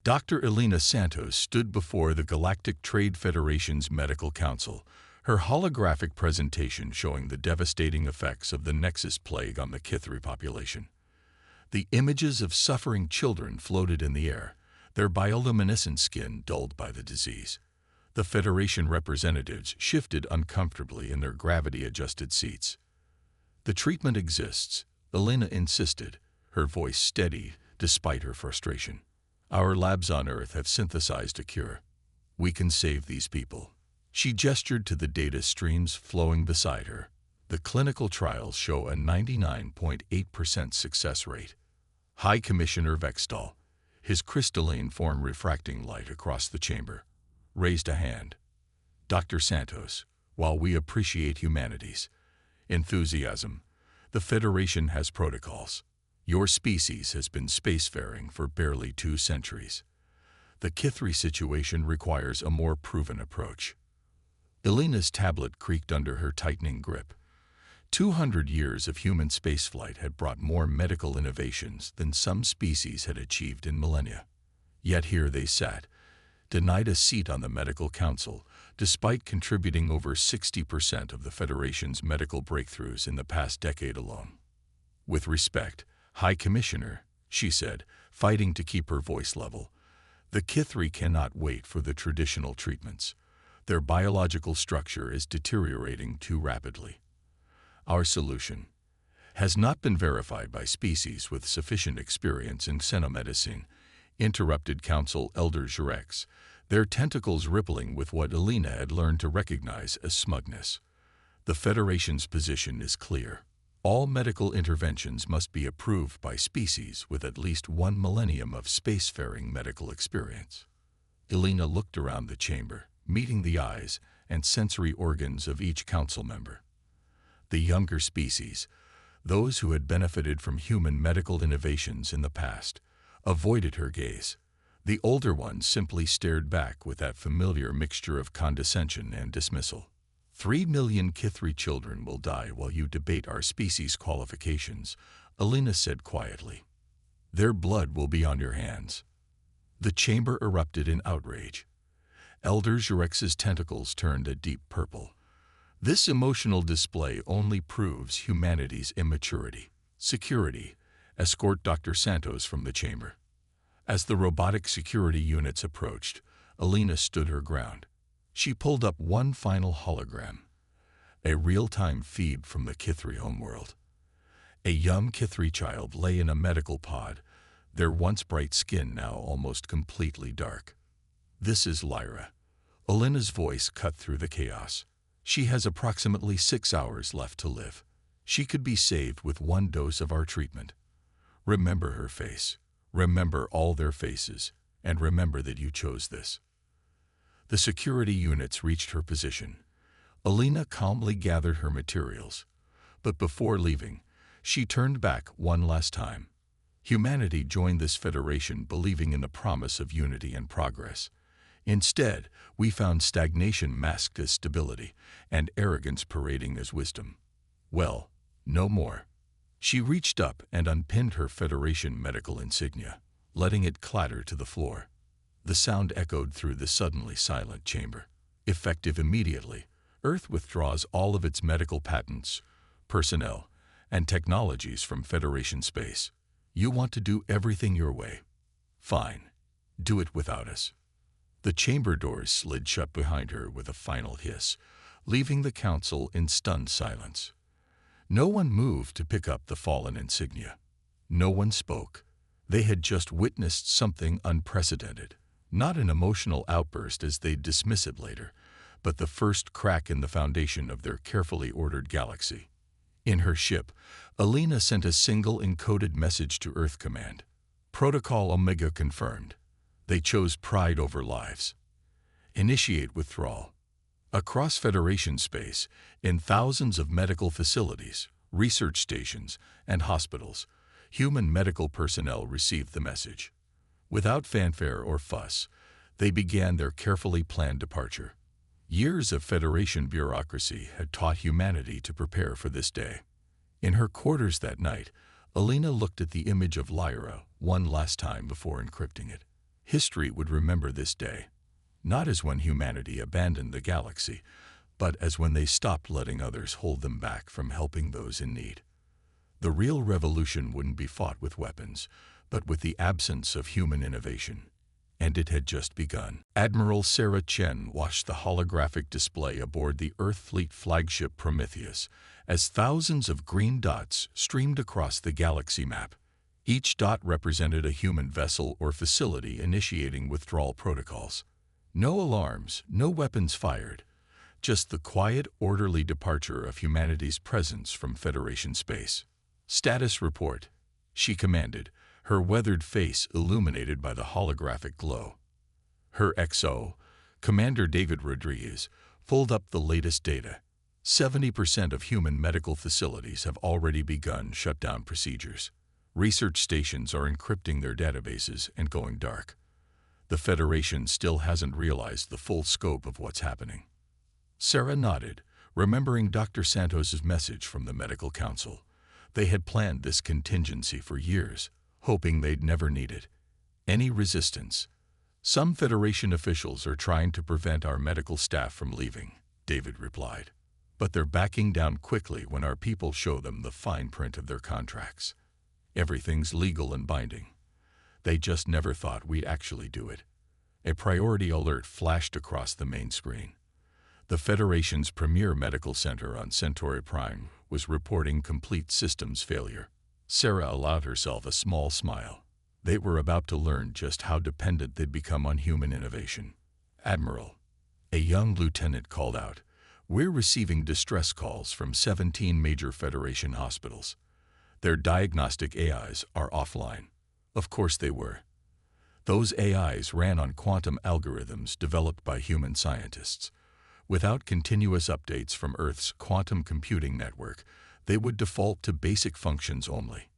Dr. Elena Santos stood before the Galactic Trade Federation's Medical Council, her holographic presentation showing the devastating effects of the Nexus plague on the Kithri population. The images of suffering children floated in the air, their bioluminescent skin dulled by the disease. The Federation representatives shifted uncomfortably in their gravity-adjusted seats. "The treatment exists," Elena insisted, her voice steady despite her frustration. "Our labs on Earth have synthesized a cure. We can save these people." She gestured to the data streams flowing beside her. The clinical trials show a 99.8% success rate. High Commissioner Vextal, his crystalline form refracting light across the chamber, raised a hand. "Dr. Santos, while we appreciate humanity's enthusiasm, the Federation has protocols. Your species has been spacefaring for barely 2 centuries. The Kithri situation requires a more proven approach." Elena's tablet creaked under her tightening grip. 200 years of human spaceflight had brought more medical innovations than some species had achieved in millennia. Yet here they sat, denied a seat on the Medical Council, despite contributing over 60% of the Federation's medical breakthroughs in the past decade alone. "With respect, High Commissioner," she said, fighting to keep her voice level, "the Kithri cannot wait for the traditional treatments. Their biological structure is deteriorating too rapidly. Our solution has not been verified by species with sufficient experience in xenomedicine," interrupted Council Elder Jurex, their tentacles rippling with what Elena had learned to recognize as smugness. "The Federation's position is clear. All medical interventions must be approved by species with at least 1 millennium of spacefaring medical experience." Elena looked around the chamber, meeting the eyes and sensory organs of each council member. The younger species, those who had benefited from human medical innovations in the past, avoided her gaze. The older ones simply stared back with that familiar mixture of condescension and dismissal. 3 million Kithri children will die while you debate our species' qualifications," Elena said quietly. "Their blood will be on your hands." The chamber erupted in outrage. Elder Jurex's tentacles turned a deep purple. This emotional display only proves humanity's immaturity. "Security, escort Dr. Santos from the chamber." As the robotic security units approached, Elena stood her ground. She pulled up one final hologram, a real-time feed from the Kithri homeworld. A young Kithri child lay in a medical pod, their once bright skin now almost completely dark. "This is Lyra." Elena's voice cut through the chaos. "She has approximately 6 hours left to live. She could be saved with 1 dose of our treatment. Remember her face. Remember all their faces. And remember that you chose this." The security units reached her position. Elena calmly gathered her materials. But before leaving, she turned back one last time. Humanity joined this federation believing in the promise of unity and progress. Instead, we found stagnation masked as stability and arrogance parading as wisdom. Well, no more. She reached up and unpinned her Federation medical insignia, letting it clatter to the floor. The sound echoed through the suddenly silent chamber. "Effective immediately, Earth withdraws all of its medical patents, personnel, and technologies from Federation space. You want to do everything your way? Fine. Do it without us." The chamber doors slid shut behind her with a final hiss, leaving the council in stunned silence. No one moved to pick up the fallen insignia. No one spoke. They had just witnessed something unprecedented. Not an emotional outburst as they'd dismiss it later, but the first crack in the foundation of their carefully ordered galaxy. In her ship, Elena sent a single encoded message to Earth Command. "Protocol Omega confirmed. They chose pride over lives. Initiate withdrawal." Across Federation space, in thousands of medical facilities, research stations, and hospitals, human medical personnel received the message. Without fanfare or fuss, they began their carefully planned departure. Years of Federation bureaucracy had taught humanity to prepare for this day. In her quarters that night, Elena looked at the image of Lyra one last time before encrypting it. History would remember this day, not as when humanity abandoned the galaxy, but as when they stopped letting others hold them back from helping those in need. The real revolution wouldn't be fought with weapons, but with the absence of human innovation. And it had just begun. Admiral Sarah Chen watched the holographic display aboard the Earth Fleet flagship Prometheus as thousands of green dots streamed across the galaxy map. Each dot represented a human vessel or facility initiating withdrawal protocols. No alarms, no weapons fired, just the quiet, orderly departure of humanity's presence from Federation space. "Status report," she commanded, her weathered face illuminated by the holographic glow. Her XO, Commander David Rodriguez, pulled up the latest data. 70% of human medical facilities have already begun shutdown procedures. Research stations are encrypting their databases and going dark. The Federation still hasn't realized the full scope of what's happening. Sarah nodded, remembering Dr. Santos's message from the Medical Council. They had planned this contingency for years, hoping they'd never need it. Any resistance? "Some Federation officials are trying to prevent our medical staff from leaving," David replied. "But they're backing down quickly when our people show them the fine print of their contracts. Everything's legal and binding. They just never thought we'd actually do it." A priority alert flashed across the main screen. The Federation's premier medical center on Centauri Prime was reporting complete systems failure. Sarah allowed herself a small smile. They were about to learn just how dependent they'd become on human innovation. "Admiral," a young lieutenant called out, "we're receiving distress calls from 17 major Federation hospitals. Their diagnostic AIs are offline." Of course they were. Those AIs ran on quantum algorithms developed by human scientists. Without continuous updates from Earth's quantum computing network, they would default to basic functions only.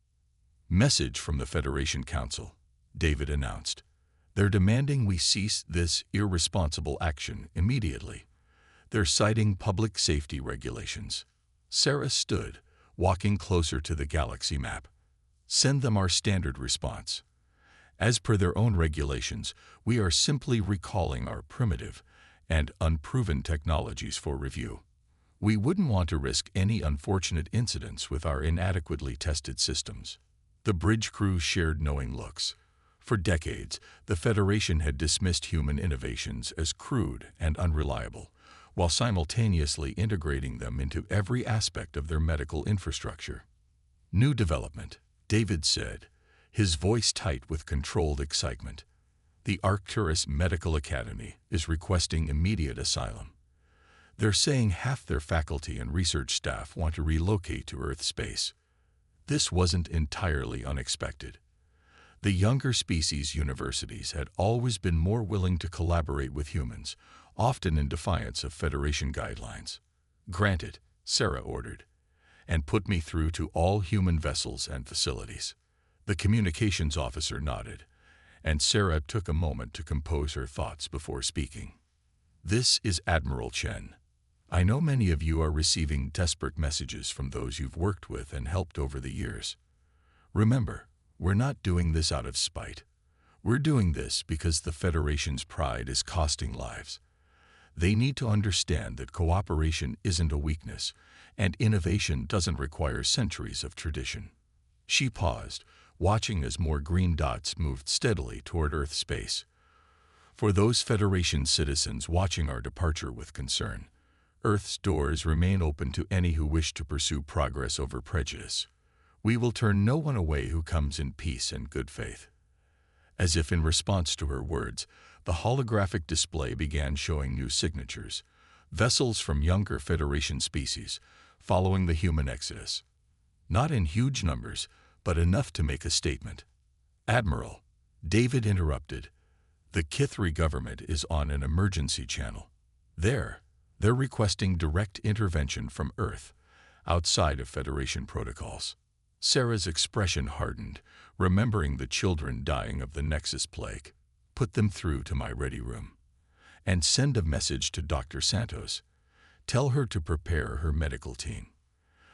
"Message from the Federation Council," David announced. "They're demanding we cease this irresponsible action immediately. They're citing public safety regulations." Sarah stood, walking closer to the galaxy map. "Send them our standard response. As per their own regulations, we are simply recalling our primitive and unproven technologies for review. We wouldn't want to risk any unfortunate incidents with our inadequately tested systems." The bridge crew shared knowing looks. For decades, the Federation had dismissed human innovations as crude and unreliable, while simultaneously integrating them into every aspect of their medical infrastructure. "New development," David said, his voice tight with controlled excitement. "The Arcturus Medical Academy is requesting immediate asylum. They're saying half their faculty and research staff want to relocate to Earth space." This wasn't entirely unexpected. The younger species universities had always been more willing to collaborate with humans, often in defiance of Federation guidelines. "Granted," Sarah ordered, "and put me through to all human vessels and facilities." The communications officer nodded, and Sarah took a moment to compose her thoughts before speaking. "This is Admiral Chen. I know many of you are receiving desperate messages from those you've worked with and helped over the years. Remember, we're not doing this out of spite. We're doing this because the Federation's pride is costing lives. They need to understand that cooperation isn't a weakness, and innovation doesn't require centuries of tradition." She paused, watching as more green dots moved steadily toward Earth space. "For those Federation citizens watching our departure with concern, Earth's doors remain open to any who wish to pursue progress over prejudice. We will turn no one away who comes in peace and good faith." As if in response to her words, the holographic display began showing new signatures, vessels from younger Federation species, following the human exodus. Not in huge numbers, but enough to make a statement. "Admiral," David interrupted, "the Kithri government is on an emergency channel. They're requesting direct intervention from Earth, outside of Federation protocols." Sarah's expression hardened, remembering the children dying of the Nexus plague. "Put them through to my ready room. And send a message to Dr. Santos. Tell her to prepare her medical team.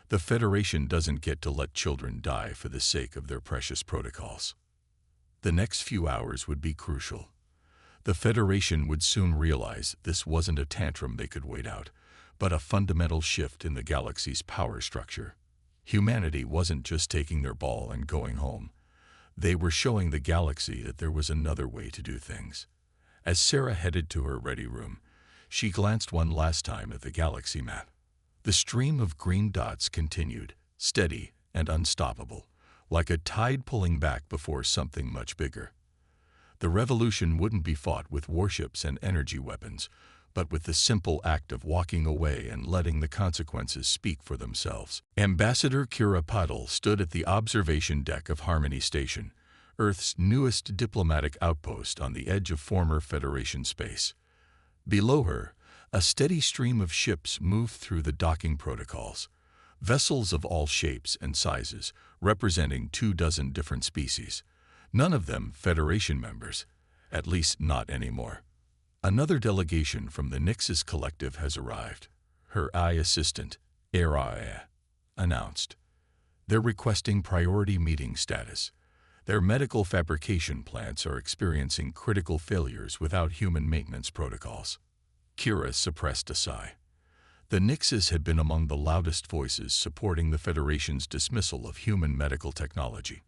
The Federation doesn't get to let children die for the sake of their precious protocols." The next few hours would be crucial. The Federation would soon realize this wasn't a tantrum they could wait out, but a fundamental shift in the galaxy's power structure. Humanity wasn't just taking their ball and going home. They were showing the galaxy that there was another way to do things. As Sarah headed to her ready room, she glanced one last time at the galaxy map. The stream of green dots continued, steady and unstoppable, like a tide pulling back before something much bigger. The revolution wouldn't be fought with warships and energy weapons, but with the simple act of walking away and letting the consequences speak for themselves. Ambassador Kira Puddle stood at the observation deck of Harmony Station, Earth's newest diplomatic outpost on the edge of former Federation space. Below her, a steady stream of ships moved through the docking protocols, vessels of all shapes and sizes, representing 24 different species. None of them Federation members, at least not anymore. Another delegation from the Nixus Collective has arrived, her eye assistant, HFY, announced. They're requesting priority meeting status. Their medical fabrication plants are experiencing critical failures without human maintenance protocols. Kira suppressed a sigh. The Nixus had been among the loudest voices supporting the Federation's dismissal of human medical technology.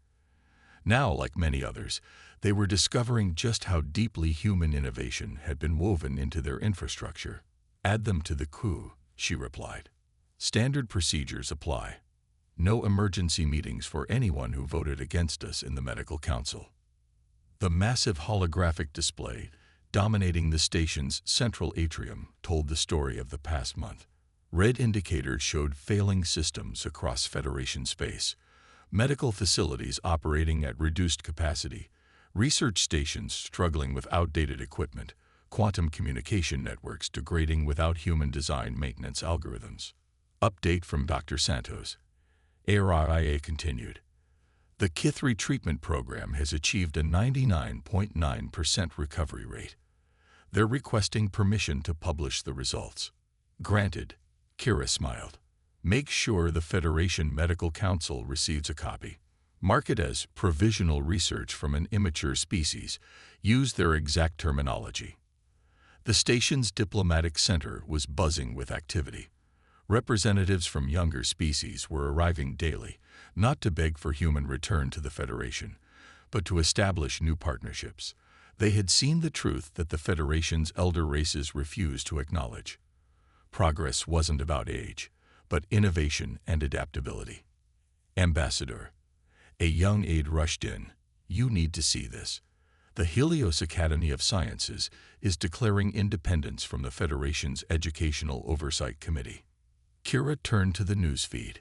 Now, like many others, they were discovering just how deeply human innovation had been woven into their infrastructure. Add them to the coup, she replied. Standard procedures apply. No emergency meetings for anyone who voted against us in the Medical Council. The massive holographic display dominating the station's central atrium told the story of the past month. Red indicators showed failing systems across Federation space, medical facilities operating at reduced capacity, research stations struggling with outdated equipment, quantum communication networks degrading without human-designed maintenance algorithms. Update from Dr. Santos. HFY continued. The Kithri treatment program has achieved a 99.9% recovery rate. They're requesting permission to publish the results. Granted, Kira smiled. Make sure the Federation Medical Council receives a copy. Mark it as provisional research from an immature species. Use their exact terminology. The station's diplomatic center was buzzing with activity. Representatives from younger species were arriving daily, not to beg for human return to the Federation, but to establish new partnerships. They had seen the truth that the Federation's elder races refused to acknowledge. Progress wasn't about age, but innovation and adaptability. Ambassador. A young aide rushed in. You need to see this. The Helios Academy of Sciences is declaring independence from the Federation's Educational Oversight Committee. Kira turned to the newsfeed.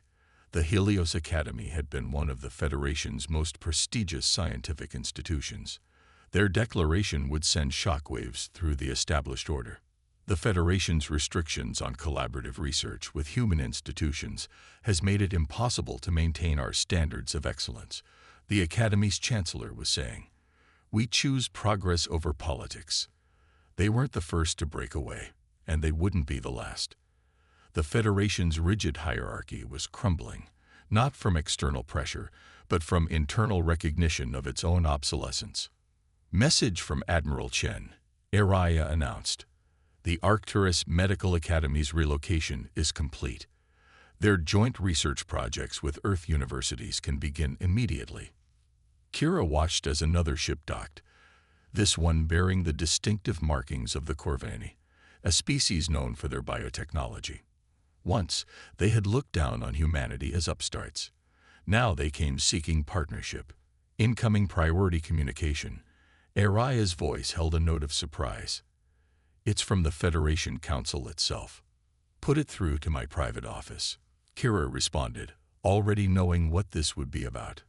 The Helios Academy had been one of the Federation's most prestigious scientific institutions. Their declaration would send shockwaves through the established order. The Federation's restrictions on collaborative research with human institutions has made it impossible to maintain our standards of excellence, the Academy's chancellor was saying. We choose progress over politics. They weren't the first to break away, and they wouldn't be the last. The Federation's rigid hierarchy was crumbling, not from external pressure, but from internal recognition of its own obsolescence. Message from Admiral Chen, Araya announced. The Arcturus Medical Academy's relocation is complete. Their joint research projects with Earth universities can begin immediately. Kira watched as another ship docked, this one bearing the distinctive markings of the Corvani, a species known for their biotechnology. Once, they had looked down on humanity as upstarts. Now they came seeking partnership. Incoming priority communication. Araya's voice held a note of surprise. It's from the Federation Council itself. Put it through to my private office. Kira responded, already knowing what this would be about.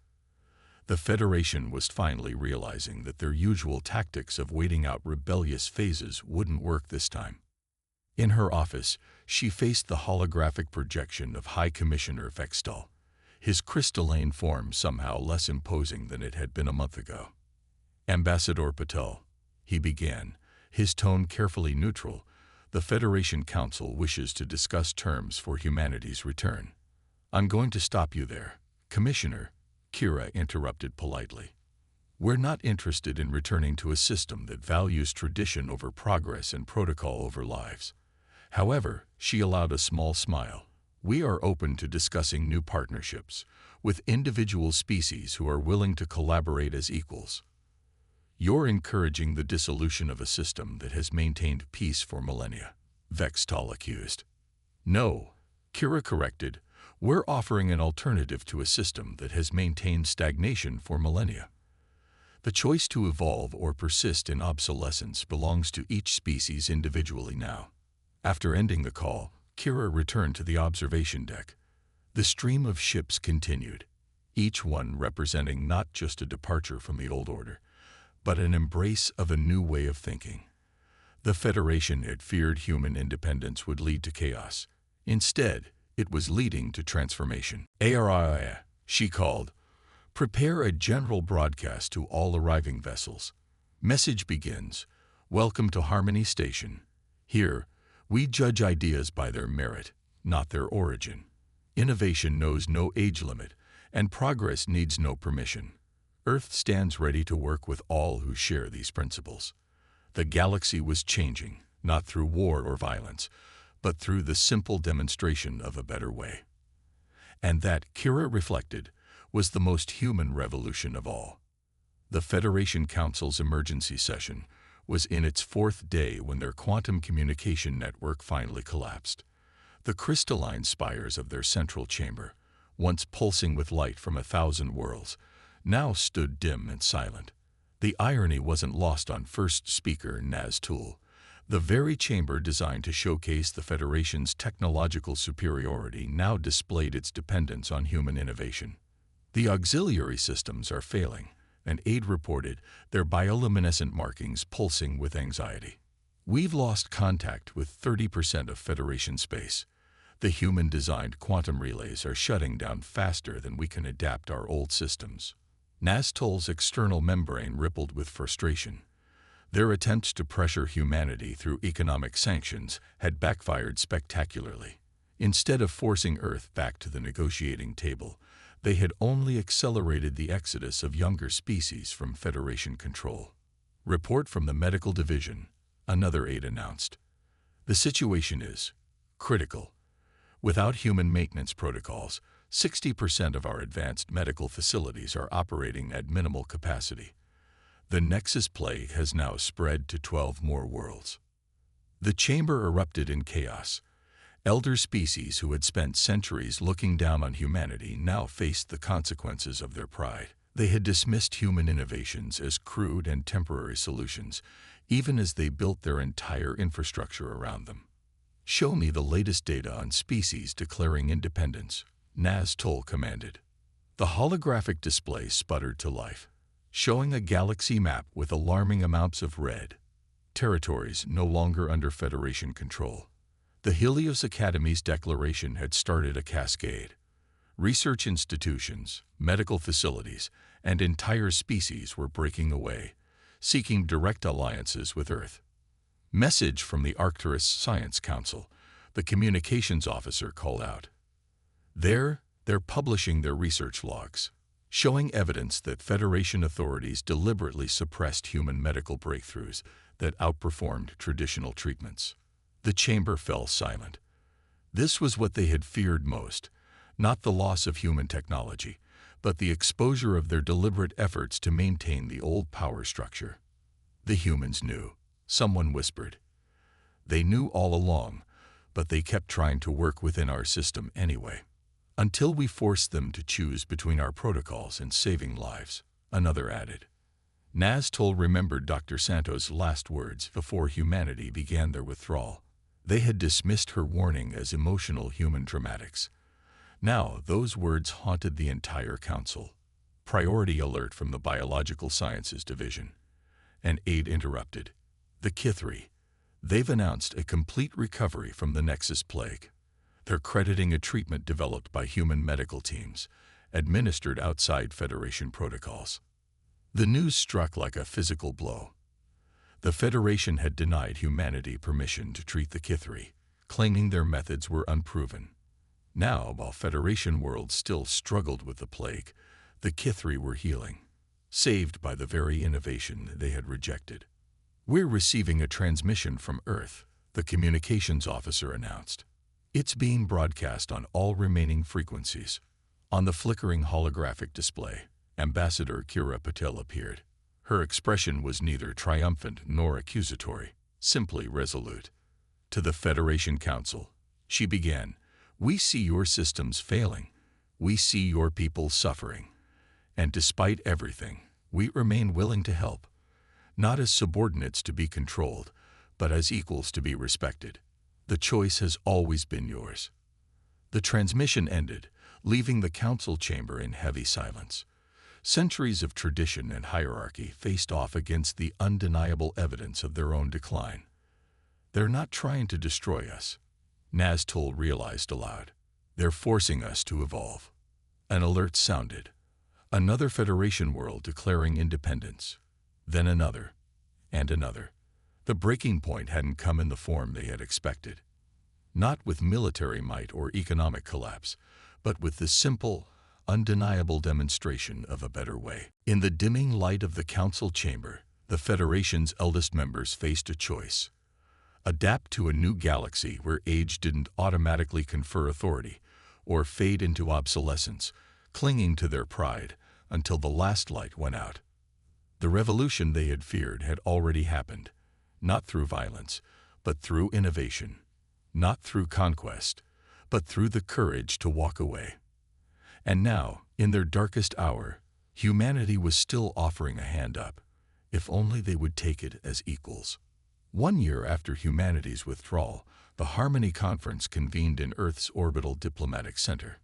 The Federation was finally realizing that their usual tactics of waiting out rebellious phases wouldn't work this time. In her office, she faced the holographic projection of High Commissioner Vextal, his crystalline form somehow less imposing than it had been a month ago. Ambassador Patel, he began, his tone carefully neutral, the Federation Council wishes to discuss terms for humanity's return. I'm going to stop you there, Commissioner, Kira interrupted politely. We're not interested in returning to a system that values tradition over progress and protocol over lives. However, she allowed a small smile. We are open to discussing new partnerships with individual species who are willing to collaborate as equals. You're encouraging the dissolution of a system that has maintained peace for millennia, Vextal accused. No, Kira corrected. We're offering an alternative to a system that has maintained stagnation for millennia. The choice to evolve or persist in obsolescence belongs to each species individually now. After ending the call, Kira returned to the observation deck. The stream of ships continued, each one representing not just a departure from the old order, but an embrace of a new way of thinking. The Federation had feared human independence would lead to chaos. Instead, it was leading to transformation. ARIA, she called. Prepare a general broadcast to all arriving vessels. Message begins. Welcome to Harmony Station. Here, we judge ideas by their merit, not their origin. Innovation knows no age limit, and progress needs no permission. Earth stands ready to work with all who share these principles. The galaxy was changing, not through war or violence, but through the simple demonstration of a better way. And that, Kira reflected, was the most human revolution of all. The Federation Council's emergency session was in its fourth day when their quantum communication network finally collapsed. The crystalline spires of their central chamber, once pulsing with light from 1,000 worlds, now stood dim and silent. The irony wasn't lost on first speaker Naz Tool. The very chamber designed to showcase the Federation's technological superiority now displayed its dependence on human innovation. The auxiliary systems are failing, an aide reported, their bioluminescent markings pulsing with anxiety. We've lost contact with 30% of Federation space. The human-designed quantum relays are shutting down faster than we can adapt our old systems. Naz Tool's external membrane rippled with frustration. Their attempts to pressure humanity through economic sanctions had backfired spectacularly. Instead of forcing Earth back to the negotiating table, they had only accelerated the exodus of younger species from Federation control. Report from the Medical Division, another aide announced. The situation is critical. Without human maintenance protocols, 60% of our advanced medical facilities are operating at minimal capacity. The Nexus plague has now spread to 12 more worlds. The chamber erupted in chaos. Elder species who had spent centuries looking down on humanity now faced the consequences of their pride. They had dismissed human innovations as crude and temporary solutions, even as they built their entire infrastructure around them. Show me the latest data on species declaring independence, Naz Tool commanded. The holographic display sputtered to life, showing a galaxy map with alarming amounts of red. Territories no longer under Federation control. The Helios Academy's declaration had started a cascade. Research institutions, medical facilities, and entire species were breaking away, seeking direct alliances with Earth. Message from the Arcturus Science Council, the communications officer called out. They're publishing their research logs, showing evidence that Federation authorities deliberately suppressed human medical breakthroughs that outperformed traditional treatments. The chamber fell silent. This was what they had feared most, not the loss of human technology, but the exposure of their deliberate efforts to maintain the old power structure. The humans knew. Someone whispered. They knew all along, but they kept trying to work within our system anyway. Until we forced them to choose between our protocols and saving lives, another added. Naz Tool remembered Dr. Santos' last words before humanity began their withdrawal. They had dismissed her warning as emotional human dramatics. Now, those words haunted the entire council. Priority alert from the Biological Sciences Division. An aide interrupted. The Kithri. They've announced a complete recovery from the Nexus plague. They're crediting a treatment developed by human medical teams, administered outside Federation protocols. The news struck like a physical blow. The Federation had denied humanity permission to treat the Kithri, claiming their methods were unproven. Now, while Federation worlds still struggled with the plague, the Kithri were healing. saved by the very innovation they had rejected. "We're receiving a transmission from Earth," the communications officer announced. "It's being broadcast on all remaining frequencies." On the flickering holographic display, Ambassador Kira Patel appeared. Her expression was neither triumphant nor accusatory, simply resolute. "To the Federation Council," she began, "we see your systems failing. We see your people suffering. And despite everything, we remain willing to help, not as subordinates to be controlled, but as equals to be respected. The choice has always been yours." The transmission ended, leaving the council chamber in heavy silence. Centuries of tradition and hierarchy faced off against the undeniable evidence of their own decline. "They're not trying to destroy us," Naztol realized aloud. "They're forcing us to evolve." An alert sounded. Another Federation world declaring independence. Then another, and another. The breaking point hadn't come in the form they had expected. Not with military might or economic collapse, but with the simple, undeniable demonstration of a better way. In the dimming light of the council chamber, the Federation's eldest members faced a choice. Adapt to a new galaxy where age didn't automatically confer authority, or fade into obsolescence, clinging to their pride until the last light went out. The revolution they had feared had already happened, not through violence, but through innovation, not through conquest, but through the courage to walk away. And now, in their darkest hour, humanity was still offering a hand up, if only they would take it as equals. 1 year after humanity's withdrawal, the Harmony Conference convened in Earth's orbital diplomatic center.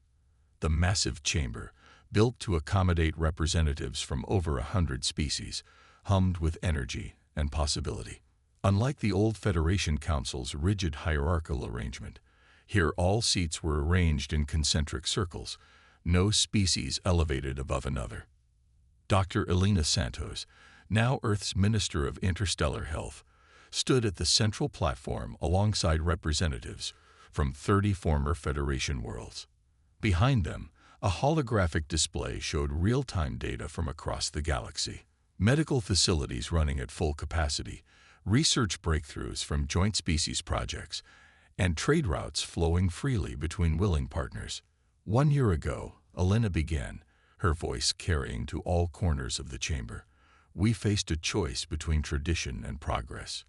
The massive chamber, built to accommodate representatives from over 100 species, hummed with energy and possibility. Unlike the old Federation Council's rigid hierarchical arrangement, here all seats were arranged in concentric circles, no species elevated above another. Dr. Elena Santos, now Earth's Minister of Interstellar Health, stood at the central platform alongside representatives from 30 former Federation worlds. Behind them, a holographic display showed real-time data from across the galaxy. Medical facilities running at full capacity, research breakthroughs from joint species projects, and trade routes flowing freely between willing partners. 1 year ago, Elena began, her voice carrying to all corners of the chamber. We faced a choice between tradition and progress,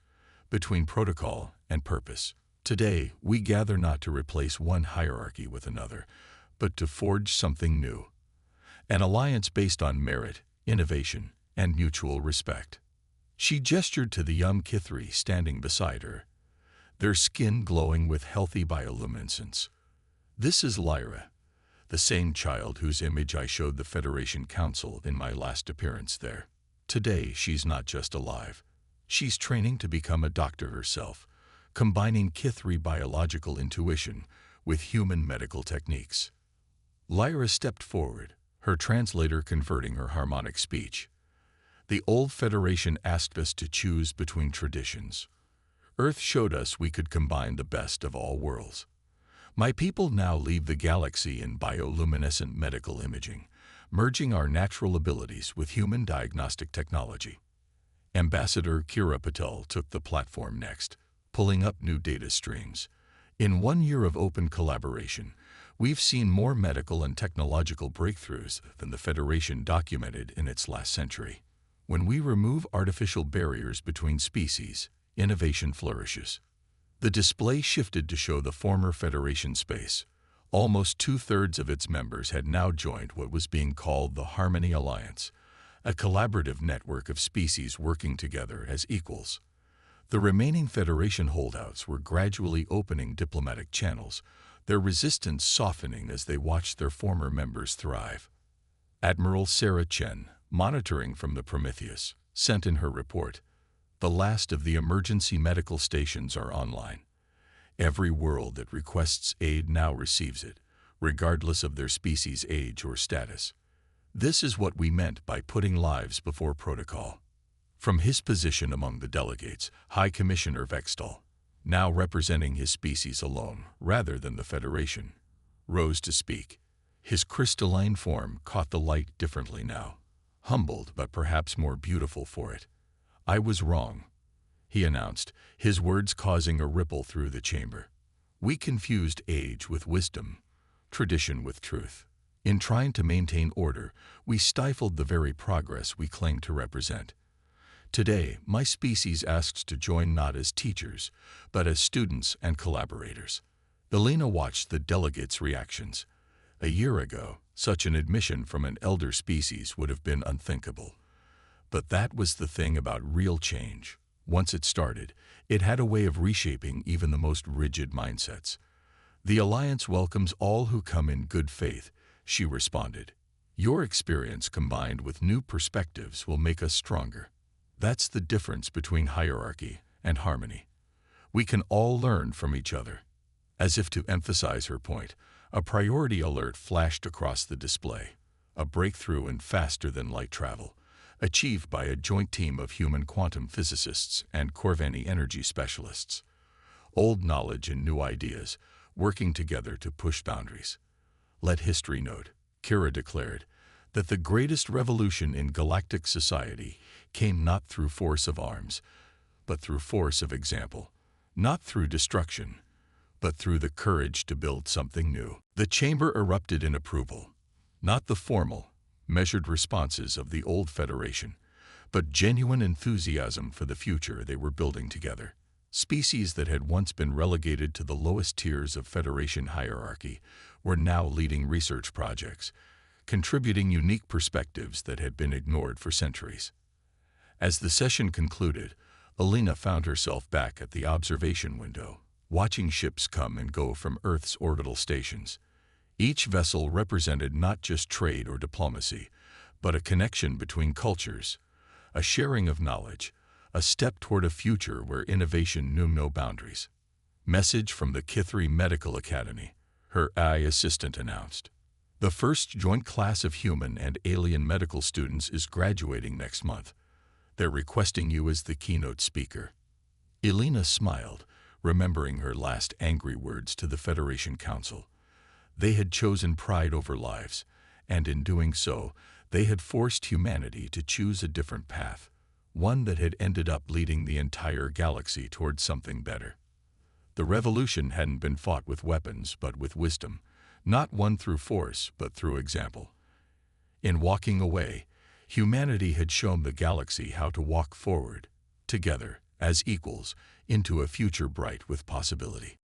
between protocol and purpose. Today, we gather not to replace one hierarchy with another, but to forge something new. An alliance based on merit, innovation, and mutual respect. She gestured to the young Kithri standing beside her, their skin glowing with healthy bioluminescence. "This is Lyra, the same child whose image I showed the Federation Council in my last appearance there. Today, she's not just alive. She's training to become a doctor herself, combining Kithri biological intuition with human medical techniques." Lyra stepped forward, her translator converting her harmonic speech. "The old Federation asked us to choose between traditions. Earth showed us we could combine the best of all worlds. My people now leave the galaxy in bioluminescent medical imaging, merging our natural abilities with human diagnostic technology." Ambassador Kira Patel took the platform next, pulling up new data streams. "In 1 year of open collaboration, we've seen more medical and technological breakthroughs than the Federation documented in its last century. When we remove artificial barriers between species, innovation flourishes." The display shifted to show the former Federation space. Almost 2/3 of its members had now joined what was being called the Harmony Alliance, a collaborative network of species working together as equals. The remaining Federation holdouts were gradually opening diplomatic channels, their resistance softening as they watched their former members thrive. Admiral Sarah Chen, monitoring from the Prometheus, sent in her report, "The last of the emergency medical stations are online. Every world that requests aid now receives it, regardless of their species' age or status. This is what we meant by putting lives before protocol." From his position among the delegates, High Commissioner Vextal, now representing his species alone rather than the Federation, rose to speak. His crystalline form caught the light differently now. humbled but perhaps more beautiful for it. "I was wrong," he announced, his words causing a ripple through the chamber. "We confused age with wisdom, tradition with truth. In trying to maintain order, we stifled the very progress we claim to represent. Today, my species asks to join not as teachers, but as students and collaborators." Elena watched the delegates' reactions. A year ago, such an admission from an elder species would have been unthinkable. But that was the thing about real change. Once it started, it had a way of reshaping even the most rigid mindsets. "The Alliance welcomes all who come in good faith," she responded. "Your experience combined with new perspectives will make us stronger. That's the difference between hierarchy and harmony. We can all learn from each other." As if to emphasize her point, a priority alert flashed across the display. A breakthrough in faster-than-light travel, achieved by a joint team of human quantum physicists and Corvini energy specialists. Old knowledge and new ideas, working together to push boundaries. "Let history note," Kira declared, "that the greatest revolution in galactic society came not through force of arms, but through force of example. Not through destruction, but through the courage to build something new." The chamber erupted in approval. Not the formal, measured responses of the old Federation, but genuine enthusiasm for the future they were building together. Species that had once been relegated to the lowest tiers of Federation hierarchy were now leading research projects, contributing unique perspectives that had been ignored for centuries. As the session concluded, Elena found herself back at the observation window, watching ships come and go from Earth's orbital stations. Each vessel represented not just trade or diplomacy, but a connection between cultures, a sharing of knowledge, a step toward a future where innovation knew no boundaries. "Message from the Kithri Medical Academy," her AI assistant announced. "The first joint class of human and alien medical students is graduating next month. They're requesting you as the keynote speaker." Elena smiled, remembering her last angry words to the Federation Council. They had chosen pride over lives, and in doing so, they had forced humanity to choose a different path, one that had ended up leading the entire galaxy towards something better. The revolution hadn't been fought with weapons, but with wisdom, not won through force, but through example. In walking away, humanity had shown the galaxy how to walk forward, together, as equals, into a future bright with possibility.